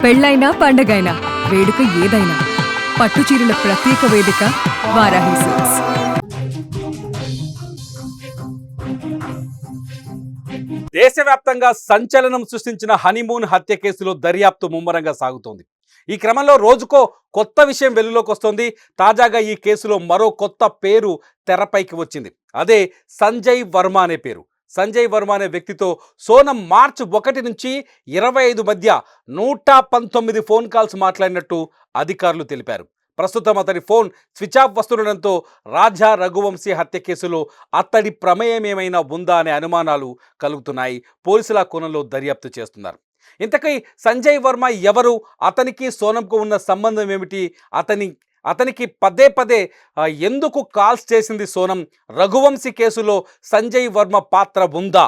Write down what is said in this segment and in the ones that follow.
పెళ్ళైనా పండగైనా వేడుక ఏదైనా పట్టుచీరల ప్రత్యేక వేదిక వారాహి సిల్క్స్. దేశవ్యాప్తంగా సంచలనం సృష్టించిన హనీమూన్ హత్య కేసులో దర్యాప్తు ముమ్మరంగా సాగుతోంది. ఈ క్రమంలో రోజుకో కొత్త విషయం వెలుగులోకి వస్తోంది. తాజాగా ఈ కేసులో మరో కొత్త పేరు తెరపైకి వచ్చింది. అదే సంజయ్ వర్మ అనే పేరు. సంజయ్ వర్మ అనే వ్యక్తితో సోనం మార్చి 1 నుంచి 25 మధ్య 119 ఫోన్ కాల్స్ మాట్లాడినట్టు అధికారులు తెలిపారు. ప్రస్తుతం అతడి ఫోన్ స్విచ్ ఆఫ్ వస్తుండడంతో రాజా రఘువంశీ హత్య కేసులో అతడి ప్రమేయం ఏమైనా ఉందా అనే అనుమానాలు కలుగుతున్నాయి. పోలీసుల కోణంలో దర్యాప్తు చేస్తున్నారు. ఇంతకీ సంజయ్ వర్మ ఎవరు? అతనికి సోనంకు ఉన్న సంబంధం ఏమిటి? అతనికి పదే పదే ఎందుకు కాల్స్ చేసింది సోనం? రఘువంశీ కేసులో సంజయ్ వర్మ పాత్ర ఉందా?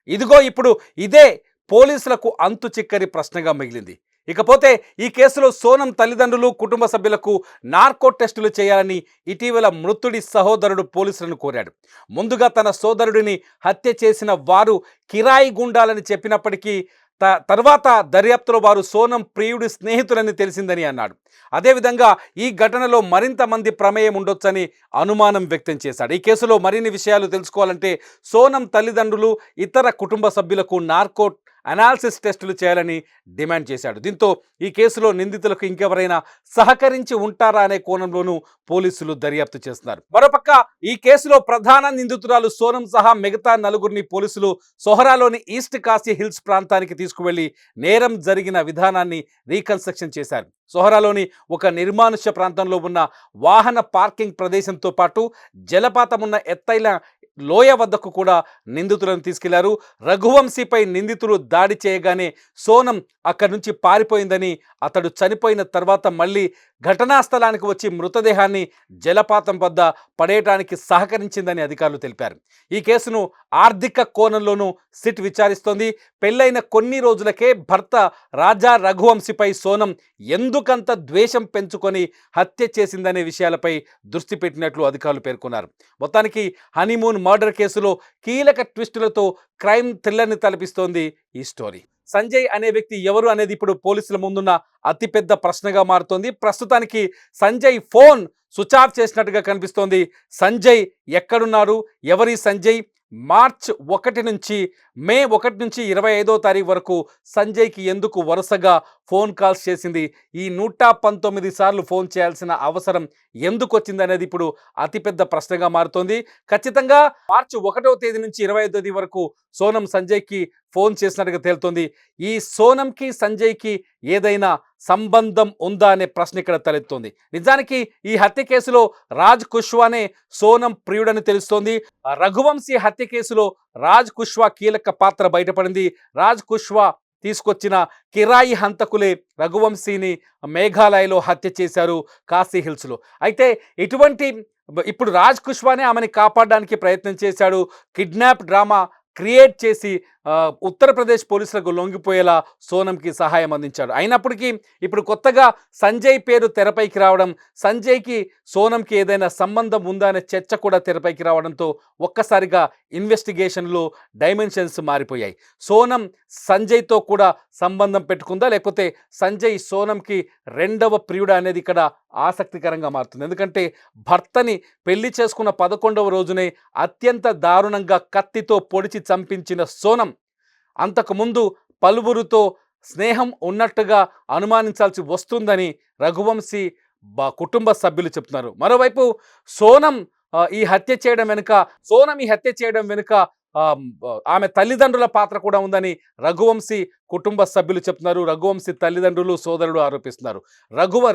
ఇదిగో ఇప్పుడు ఇదే పోలీసులకు అంతు చిక్కని ప్రశ్నగా మిగిలింది. ఇకపోతే ఈ కేసులో సోనం తల్లిదండ్రులు, కుటుంబ సభ్యులకు నార్కో టెస్టులు చేయాలని ఇటీవల మృతుడి సహోదరుడు పోలీసులను కోరాడు. ముందుగా తన సోదరుడిని హత్య చేసిన వారు కిరాయి గుండాలని చెప్పినప్పటికీ తర్వాత దర్యాప్తులో వారు సోనం ప్రియుడి స్నేహితులని తెలిసిందని అన్నాడు. అదేవిధంగా ఈ ఘటనలో మరింత మంది ప్రమేయం ఉండొచ్చని అనుమానం వ్యక్తం చేశాడు. ఈ కేసులో మరిన్ని విషయాలు తెలుసుకోవాలంటే సోనం తల్లిదండ్రులు, ఇతర కుటుంబ సభ్యులకు నార్కో అనాలిసిస్ టెస్టులు చేయాలని డిమాండ్ చేశాడు. దీంతో ఈ కేసులో నిందితులకు ఇంకెవరైనా సహకరించి ఉంటారా అనే కోణంలోనూ పోలీసులు దర్యాప్తు చేస్తున్నారు. మరోపక్క ఈ కేసులో ప్రధాన నిందితురాలు సోనం సహా మిగతా నలుగురిని పోలీసులు సొహరాలోని ఈస్ట్ కాశీ హిల్స్ ప్రాంతానికి తీసుకువెళ్లి నేరం జరిగిన విధానాన్ని రీకన్స్ట్రక్షన్ చేశారు. సొహరాలోని ఒక నిర్మానుష్య ప్రాంతంలో ఉన్న వాహన పార్కింగ్ ప్రదేశంతో పాటు జలపాతం ఉన్న ఎత్తైన లోయ వద్దకు కూడా నిందితులను తీసుకెళ్లారు. రఘువంశీపై నిందితులు దాడి చేయగానే సోనం అక్కడి నుంచి పారిపోయిందని, అతడు చనిపోయిన తర్వాత మళ్ళీ ఘటనా స్థలానికి వచ్చి మృతదేహాన్ని జలపాతం వద్ద పడేయడానికి సహకరించిందని అధికారులు తెలిపారు. ఈ కేసును ఆర్థిక కోణంలోనూ సిట్ విచారిస్తోంది. పెళ్లైన కొన్ని రోజులకే భర్త రాజా రఘువంశీపై సోనం ఎందుకంత ద్వేషం పెంచుకొని హత్య చేసిందనే విషయాలపై దృష్టి పెట్టినట్లు అధికారులు పేర్కొన్నారు. మొత్తానికి హనీమూన్ మర్డర్ కేసులో కీలక ట్విస్టులతో క్రైమ్ థ్రిల్లర్ని తలపిస్తోంది ఈ స్టోరీ. సంజయ్ అనే వ్యక్తి ఎవరు అనేది ఇప్పుడు పోలీసుల ముందున్న అతిపెద్ద ప్రశ్నగా మారుతోంది. ప్రస్తుతానికి సంజయ్ ఫోన్ స్విచ్ ఆఫ్ చేసినట్టుగా కనిపిస్తోంది. సంజయ్ ఎక్కడున్నారు? ఎవరి సంజయ్? మార్చ్ 1 నుంచి మే 1 నుంచి 25వ తారీఖు వరకు సంజయ్కి ఎందుకు వరుసగా ఫోన్ కాల్స్ చేసింది? ఈ 119 సార్లు ఫోన్ చేయాల్సిన అవసరం ఎందుకు వచ్చింది అనేది ఇప్పుడు అతిపెద్ద ప్రశ్నగా మారుతోంది. ఖచ్చితంగా మార్చి 1వ తేదీ నుంచి 25వ తేదీ వరకు సోనం సంజయ్కి ఫోన్ చేసినట్టుగా తేలుతోంది. ఈ సోనంకి సంజయ్కి ఏదైనా సంబంధం ఉందా అనే ప్రశ్న ఇక్కడ తలెత్తుంది. నిజానికి ఈ హత్య కేసులో రాజ్ కుష్వానే సోనం ప్రియుడని తెలుస్తోంది. రఘువంశీ హత్య కేసులో రాజ్ కుష్వా కీలక పాత్ర బయటపడింది. రాజ్ కుష్వా తీసుకొచ్చిన కిరాయి హంతకులే రఘువంశీని మేఘాలయలో హత్య చేశారు, కాశీ హిల్స్లో. అయితే ఇప్పుడు రాజ్ కుష్వానే ఆమెని కాపాడడానికి ప్రయత్నం చేశాడు. కిడ్నాప్ డ్రామా క్రియేట్ చేసి ఉత్తరప్రదేశ్ పోలీసులకు లొంగిపోయేలా సోనంకి సహాయం అందించాడు. అయినప్పటికీ ఇప్పుడు కొత్తగా సంజయ్ పేరు తెరపైకి రావడం, సంజయ్కి సోనంకి ఏదైనా సంబంధం ఉందా అనే చర్చ కూడా తెరపైకి రావడంతో ఒక్కసారిగా ఇన్వెస్టిగేషన్లో డైమెన్షన్స్ మారిపోయాయి. సోనం సంజయ్తో కూడా సంబంధం పెట్టుకుందా, లేకపోతే సంజయ్ సోనంకి రెండవ ప్రియుడా అనేది ఇక్కడ ఆసక్తికరంగా మారుతుంది. ఎందుకంటే భర్తని పెళ్లి చేసుకున్న 11వ రోజునే అత్యంత దారుణంగా కత్తితో పొడిచి చంపించిన సోనం అంతకుముందు పలువురితో స్నేహం ఉన్నట్టుగా అనుమానించాల్సి వస్తుందని రఘువంశీ కుటుంబ సభ్యులు చెప్తున్నారు. మరోవైపు సోనం ఈ హత్య చేయడం వెనుక ఆమె తల్లిదండ్రుల పాత్ర కూడా ఉందని రఘువంశీ కుటుంబ సభ్యులు చెప్తున్నారు. రఘువంశీ తల్లిదండ్రులు, సోదరుడు ఆరోపిస్తున్నారు.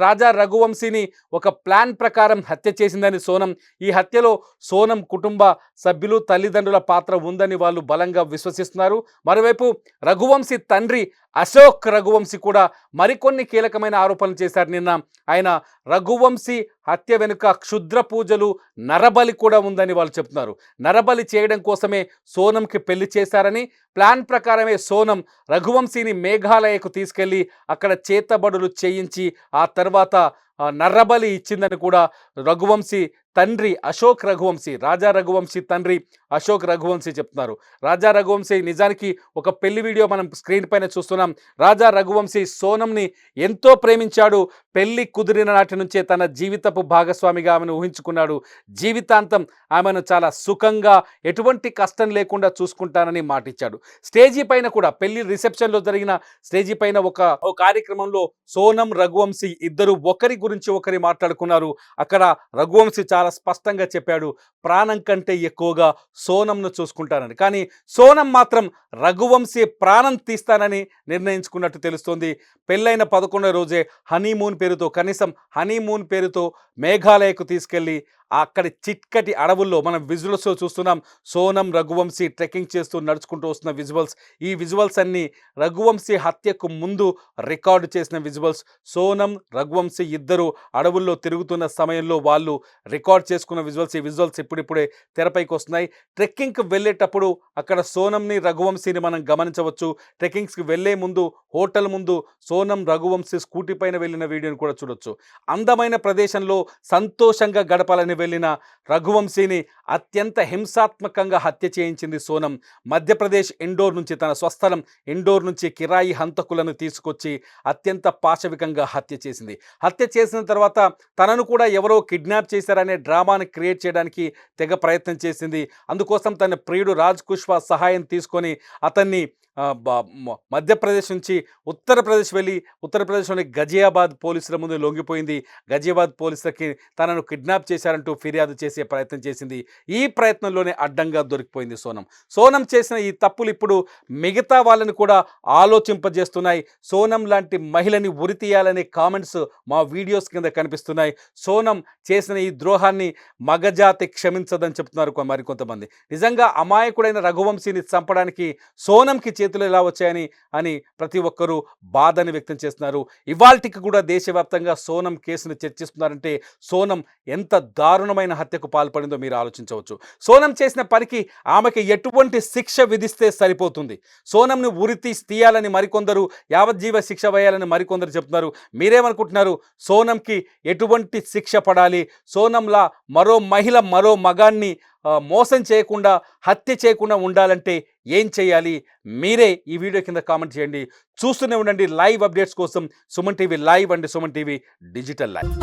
రాజా రఘువంశీని ఒక ప్లాన్ ప్రకారం హత్య చేసిందని సోనం. ఈ హత్యలో సోనం కుటుంబ సభ్యులు, తల్లిదండ్రుల పాత్ర ఉందని వాళ్ళు బలంగా విశ్వసిస్తున్నారు. మరోవైపు రఘువంశీ తండ్రి అశోక్ రఘువంశీ కూడా మరికొన్ని కీలకమైన ఆరోపణలు చేశారు. నిన్న ఆయన రఘువంశీ హత్య వెనుక క్షుద్ర పూజలు, నరబలి కూడా ఉందని వాళ్ళు చెప్తున్నారు. నరబలి చేయడం కోసమే సోనంకి పెళ్లి చేశారని, ప్లాన్ ప్రకారమే సోనం రఘువంశీని మేఘాలయకు తీసుకెళ్లి అక్కడ చేతబడులు చేయించి ఆ తర్వాత నర్రబలి ఇచ్చిందని కూడా రఘువంశీ తండ్రి అశోక్ రఘువంశీ, రాజా రఘువంశీ తండ్రి అశోక్ రఘువంశీ చెప్తున్నారు. రాజా రఘువంశీ నిజానికి ఒక పెళ్లి వీడియో మనం స్క్రీన్ పైన చూస్తున్నాం. రాజా రఘువంశీ సోనంని ఎంతో ప్రేమించాడు. పెళ్లి కుదిరిన నాటి నుంచే తన జీవితపు భాగస్వామిగా ఆమెను ఊహించుకున్నాడు. జీవితాంతం ఆమెను చాలా సుఖంగా ఎటువంటి కష్టం లేకుండా చూసుకుంటానని మాటిచ్చాడు. స్టేజీ పైన కూడా పెళ్లి రిసెప్షన్లో జరిగిన స్టేజీ పైన ఒక కార్యక్రమంలో సోనం రఘువంశీ ఇద్దరు ఒకరి గురించి ఒకరి మాట్లాడుకున్నారు. అక్కడ రఘువంశీ చాలా స్పష్టంగా చెప్పాడు, ప్రాణం కంటే ఎక్కువగా సోనంను చూసుకుంటానని. కానీ సోనం మాత్రం రఘువంశీ ప్రాణం తీస్తానని నిర్ణయించుకున్నట్టు తెలుస్తోంది. పెళ్ళైన 11వ రోజే హనీమూన్ పేరుతో, కనీసం హనీమూన్ పేరుతో మేఘాలయకు తీసుకెళ్లి అక్కడి చిక్కటి అడవుల్లో మనం విజువల్స్లో చూస్తున్నాం. సోనం రఘువంశీ ట్రెక్కింగ్ చేస్తూ నడుచుకుంటూ వస్తున్న విజువల్స్. ఈ విజువల్స్ అన్నీ రఘువంశీ హత్యకు ముందు రికార్డు చేసిన విజువల్స్. సోనం రఘువంశీ ఇద్దరు అడవుల్లో తిరుగుతున్న సమయంలో వాళ్ళు రికార్డ్ చేసుకున్న విజువల్స్. ఈ విజువల్స్ ఇప్పుడిప్పుడే తెరపైకి వస్తున్నాయి. ట్రెక్కింగ్కి వెళ్ళేటప్పుడు అక్కడ సోనంని రఘువంశీని మనం గమనించవచ్చు. ట్రెక్కింగ్స్కి వెళ్లే ముందు హోటల్ ముందు సోనం రఘువంశీ స్కూటీ పైన వెళ్ళిన వీడియోని కూడా చూడొచ్చు. అందమైన ప్రదేశంలో సంతోషంగా గడపాలని వెళ్ళిన రఘువంశీని అత్యంత హింసాత్మకంగా హత్య చేయించింది సోనం. మధ్యప్రదేశ్ ఇండోర్ నుంచి, తన స్వస్థలం ఇండోర్ నుంచి కిరాయి హంతకులను తీసుకొచ్చి అత్యంత పాశవికంగా హత్య చేసింది. హత్య చేసిన తర్వాత తనను కూడా ఎవరో కిడ్నాప్ చేశారనే డ్రామాని క్రియేట్ చేయడానికి తెగ ప్రయత్నం చేసింది. అందుకోసం తన ప్రియుడు రాజ్ కుష్వా సహాయం తీసుకొని అతన్ని మధ్యప్రదేశ్ నుంచి ఉత్తరప్రదేశ్ వెళ్ళి ఉత్తరప్రదేశ్లోని గజియాబాద్ పోలీసుల ముందు లొంగిపోయింది. గజియాబాద్ పోలీసులకి తనను కిడ్నాప్ చేశారంటూ ఫిర్యాదు చేసే ప్రయత్నం చేసింది. ఈ ప్రయత్నంలోనే అడ్డంగా దొరికిపోయింది సోనం. సోనం చేసిన ఈ తప్పులు ఇప్పుడు మిగతా వాళ్ళని కూడా ఆలోచింపజేస్తున్నాయి. సోనం లాంటి మహిళని ఉరితీయాలనే కామెంట్స్ మా వీడియోస్ కింద కనిపిస్తున్నాయి. సోనం చేసిన ఈ ద్రోహాన్ని మగజాతి క్షమించదని చెప్తున్నారు మరికొంతమంది. నిజంగా అమాయకుడైన రఘువంశీని చంపడానికి సోనంకి చేతులు ఎలా వచ్చాయని ప్రతి ఒక్కరూ బాధని వ్యక్తం చేస్తున్నారు. ఇవాల్టికి కూడా దేశవ్యాప్తంగా సోనం కేసును చర్చిస్తున్నారంటే సోనం ఎంత దారుణమైన హత్యకు పాల్పడిందో మీరు ఆలోచించవచ్చు. సోనం చేసిన పనికి ఆమెకి ఎటువంటి శిక్ష విధిస్తే సరిపోతుంది. సోనంని ఉరి తీయాలని మరికొందరు, యావజ్జీవ శిక్ష వేయాలని మరికొందరు చెప్తున్నారు. మీరేమనుకుంటున్నారు? సోనంకి ఎటువంటి శిక్ష పడాలి? సోనంలా మరో మహిళ మరో మగాన్ని మోసం చేయకుండా, హత్య చేయకుండా ఉండాలంటే ఏం చేయాలి? మీరే ఈ వీడియో కింద కామెంట్ చేయండి. చూస్తూనే ఉండండి లైవ్ అప్డేట్స్ కోసం Suman TV live and Suman TV digital live.